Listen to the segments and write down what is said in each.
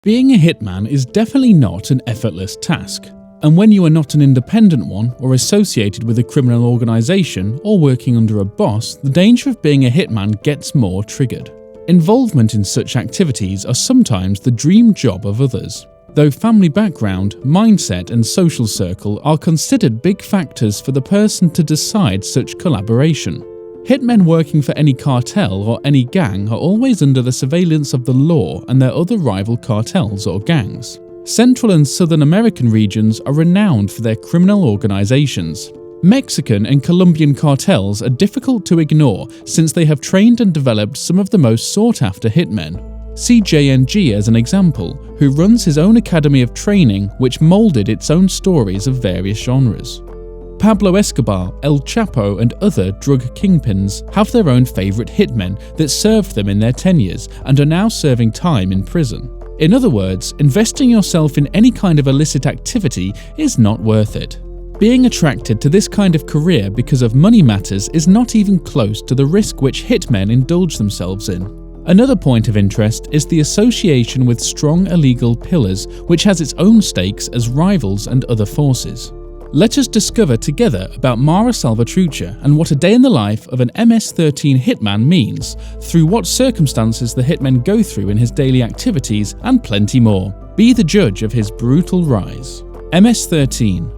Being a hitman is definitely not an effortless task, and when you are not an independent one or associated with a criminal organisation or working under a boss, the danger of being a hitman gets more triggered. Involvement in such activities are sometimes the dream job of others, though family background, mindset and social circle are considered big factors for the person to decide such collaboration. Hitmen working for any cartel or any gang are always under the surveillance of the law and their other rival cartels or gangs. Central and Southern American regions are renowned for their criminal organizations. Mexican and Colombian cartels are difficult to ignore since they have trained and developed some of the most sought-after hitmen. See JNG as an example, who runs his own academy of training which molded its own stories of various genres. Pablo Escobar, El Chapo and other drug kingpins have their own favourite hitmen that served them in their tenures and are now serving time in prison. In other words, investing yourself in any kind of illicit activity is not worth it. Being attracted to this kind of career because of money matters is not even close to the risk which hitmen indulge themselves in. Another point of interest is the association with strong illegal pillars, which has its own stakes as rivals and other forces. Let us discover together about Mara Salvatrucha and what a day in the life of an MS-13 hitman means, through what circumstances the hitmen go through in his daily activities, and plenty more. Be the judge of his brutal rise. MS-13.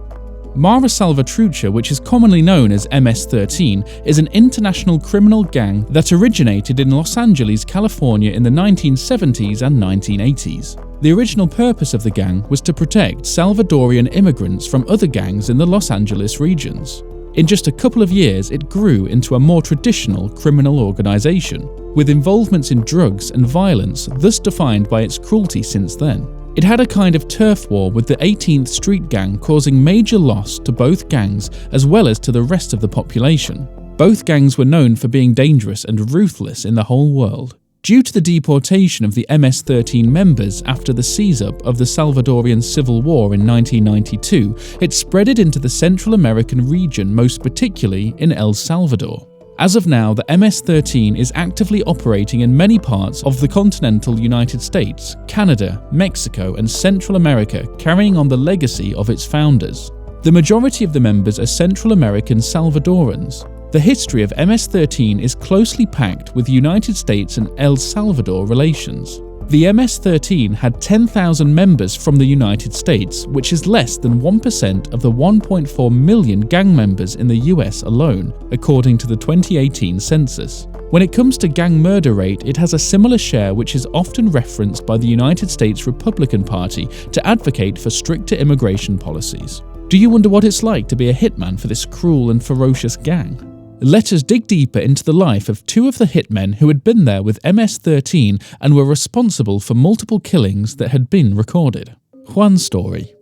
Mara Salvatrucha, which is commonly known as MS-13, is an international criminal gang that originated in Los Angeles, California in the 1970s and 1980s. The original purpose of the gang was to protect Salvadorian immigrants from other gangs in the Los Angeles regions. In just a couple of years, it grew into a more traditional criminal organization, with involvements in drugs and violence thus defined by its cruelty since then. It had a kind of turf war with the 18th Street Gang, causing major loss to both gangs as well as to the rest of the population. Both gangs were known for being dangerous and ruthless in the whole world. Due to the deportation of the MS-13 members after the seize-up of the Salvadorian Civil War in 1992, it spreaded into the Central American region, most particularly in El Salvador. As of now, the MS-13 is actively operating in many parts of the continental United States, Canada, Mexico, and Central America, carrying on the legacy of its founders. The majority of the members are Central American Salvadorans. The history of MS-13 is closely packed with United States and El Salvador relations. The MS-13 had 10,000 members from the United States, which is less than 1% of the 1.4 million gang members in the US alone, according to the 2018 census. When it comes to gang murder rate, it has a similar share, which is often referenced by the United States Republican Party to advocate for stricter immigration policies. Do you wonder what it's like to be a hitman for this cruel and ferocious gang? Let us dig deeper into the life of two of the hitmen who had been there with MS-13 and were responsible for multiple killings that had been recorded. Juan's story.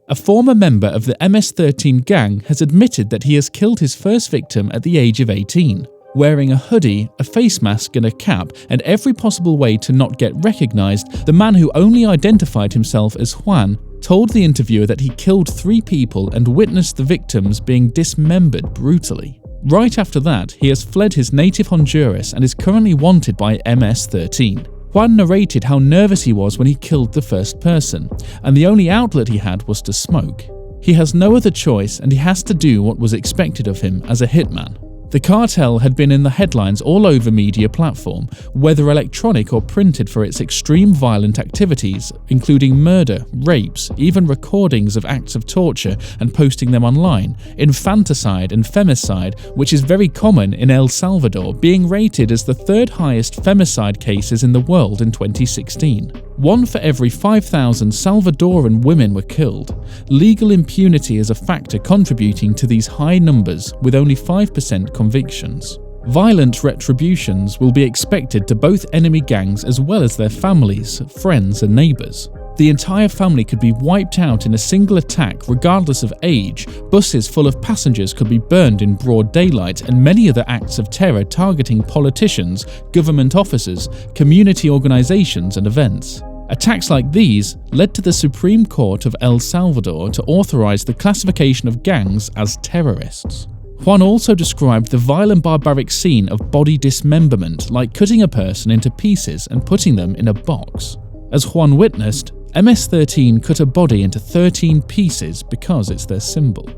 A former member of the MS-13 gang has admitted that he has killed his first victim at the age of 18. Wearing a hoodie, a face mask and a cap, and every possible way to not get recognized, the man who only identified himself as Juan told the interviewer that he killed 3 people and witnessed the victims being dismembered brutally. Right after that, he has fled his native Honduras and is currently wanted by MS-13. Juan narrated how nervous he was when he killed the first person, and the only outlet he had was to smoke. He has no other choice and he has to do what was expected of him as a hitman. The cartel had been in the headlines all over media platform, whether electronic or printed, for its extreme violent activities, including murder, rapes, even recordings of acts of torture and posting them online, infanticide and femicide, which is very common in El Salvador, being rated as the 3rd highest femicide cases in the world in 2016. 1 for every 5,000 Salvadoran women were killed. Legal impunity is a factor contributing to these high numbers, with only 5% convictions. Violent retributions will be expected to both enemy gangs as well as their families, friends and neighbours. The entire family could be wiped out in a single attack regardless of age, buses full of passengers could be burned in broad daylight, and many other acts of terror targeting politicians, government officers, community organisations and events. Attacks like these led to the Supreme Court of El Salvador to authorise the classification of gangs as terrorists. Juan also described the violent barbaric scene of body dismemberment, like cutting a person into pieces and putting them in a box. As Juan witnessed, MS-13 cut a body into 13 pieces because it's their symbol.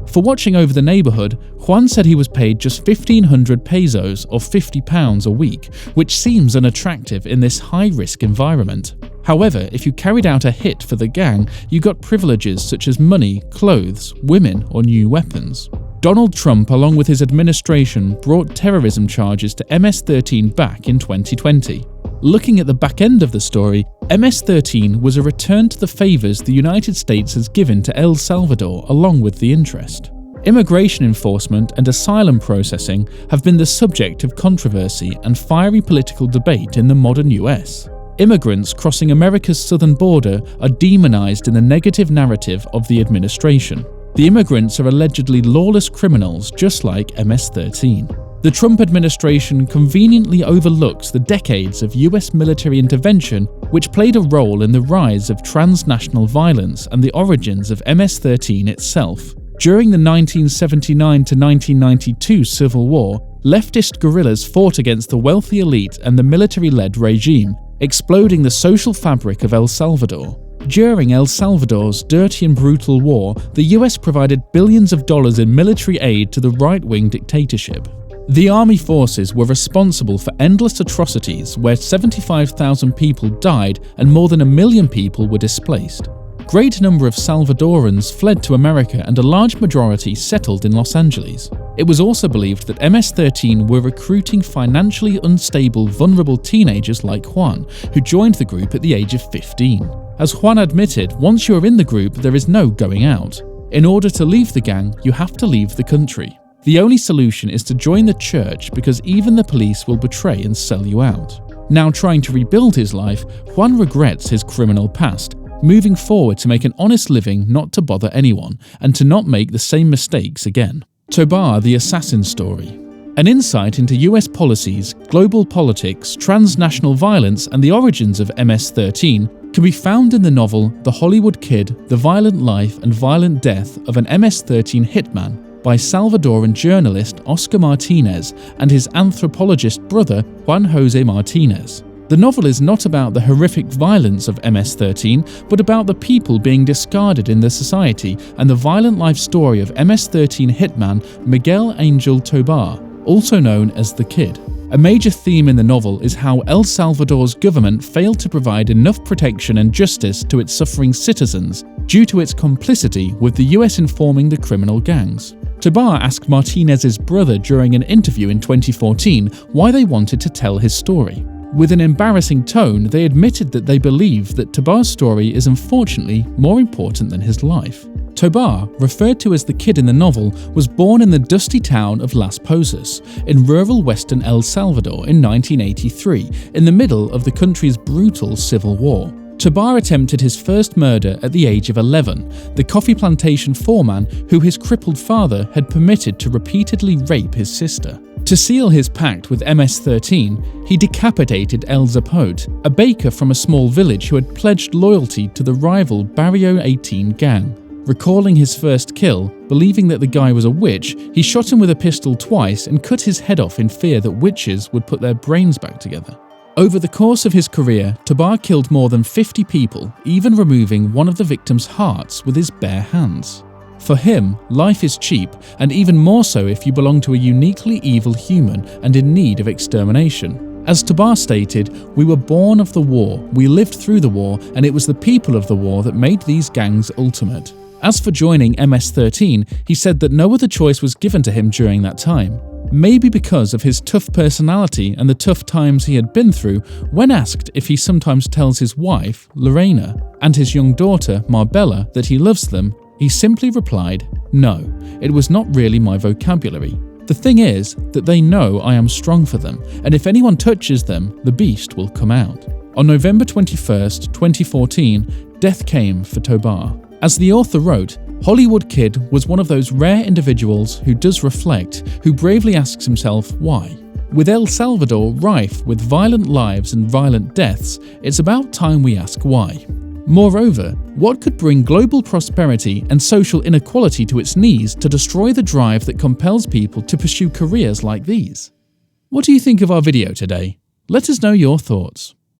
For watching over the neighborhood, Juan said he was paid just 1,500 pesos or £50 a week, which seems unattractive in this high-risk environment. However, if you carried out a hit for the gang, you got privileges such as money, clothes, women, or new weapons. Donald Trump, along with his administration, brought terrorism charges to MS-13 back in 2020. Looking at the back end of the story, MS-13 was a return to the favors the United States has given to El Salvador along with the interest. Immigration enforcement and asylum processing have been the subject of controversy and fiery political debate in the modern US. Immigrants crossing America's southern border are demonized in the negative narrative of the administration. The immigrants are allegedly lawless criminals just like MS-13. The Trump administration conveniently overlooks the decades of US military intervention which played a role in the rise of transnational violence and the origins of MS-13 itself. During the 1979 to 1992 Civil War, leftist guerrillas fought against the wealthy elite and the military-led regime, exploding the social fabric of El Salvador. During El Salvador's dirty and brutal war, the US provided billions of dollars in military aid to the right-wing dictatorship. The army forces were responsible for endless atrocities where 75,000 people died and more than 1 million people were displaced. Great number of Salvadorans fled to America and a large majority settled in Los Angeles. It was also believed that MS-13 were recruiting financially unstable, vulnerable teenagers like Juan, who joined the group at the age of 15. As Juan admitted, once you are in the group, there is no going out. In order to leave the gang, you have to leave the country. The only solution is to join the church because even the police will betray and sell you out. Now trying to rebuild his life, Juan regrets his criminal past, moving forward to make an honest living, not to bother anyone, and to not make the same mistakes again. Tobar, the Assassin Story. An insight into US policies, global politics, transnational violence, and the origins of MS-13 can be found in the novel The Hollywood Kid, The Violent Life and Violent Death of an MS-13 Hitman by Salvadoran journalist Oscar Martinez and his anthropologist brother Juan Jose Martinez. The novel is not about the horrific violence of MS-13, but about the people being discarded in the society and the violent life story of MS-13 hitman Miguel Angel Tobar, also known as the Kid. A major theme in the novel is how El Salvador's government failed to provide enough protection and justice to its suffering citizens due to its complicity with the US informing the criminal gangs. Tobar asked Martinez's brother during an interview in 2014 why they wanted to tell his story. With an embarrassing tone, they admitted that they believe that Tobar's story is unfortunately more important than his life. Tobar, referred to as the Kid in the novel, was born in the dusty town of Las Posas, in rural western El Salvador in 1983, in the middle of the country's brutal civil war. Tobar attempted his first murder at the age of 11, the coffee plantation foreman who his crippled father had permitted to repeatedly rape his sister. To seal his pact with MS-13, he decapitated El Zapote, a baker from a small village who had pledged loyalty to the rival Barrio 18 gang. Recalling his first kill, believing that the guy was a witch, he shot him with a pistol twice and cut his head off in fear that witches would put their brains back together. Over the course of his career, Tobar killed more than 50 people, even removing one of the victims' hearts with his bare hands. For him, life is cheap, and even more so if you belong to a uniquely evil human and in need of extermination. As Tobar stated, "We were born of the war, we lived through the war, and it was the people of the war that made these gangs ultimate." As for joining MS-13, he said that no other choice was given to him during that time. Maybe because of his tough personality and the tough times he had been through, when asked if he sometimes tells his wife, Lorena, and his young daughter, Marbella, that he loves them, he simply replied, "No, it was not really my vocabulary. The thing is that they know I am strong for them, and if anyone touches them, the beast will come out." On November 21st, 2014, death came for Tobar. As the author wrote, Hollywood Kid was one of those rare individuals who does reflect, who bravely asks himself why. With El Salvador rife with violent lives and violent deaths, it's about time we ask why. Moreover, what could bring global prosperity and social inequality to its knees to destroy the drive that compels people to pursue careers like these? What do you think of our video today? Let us know your thoughts.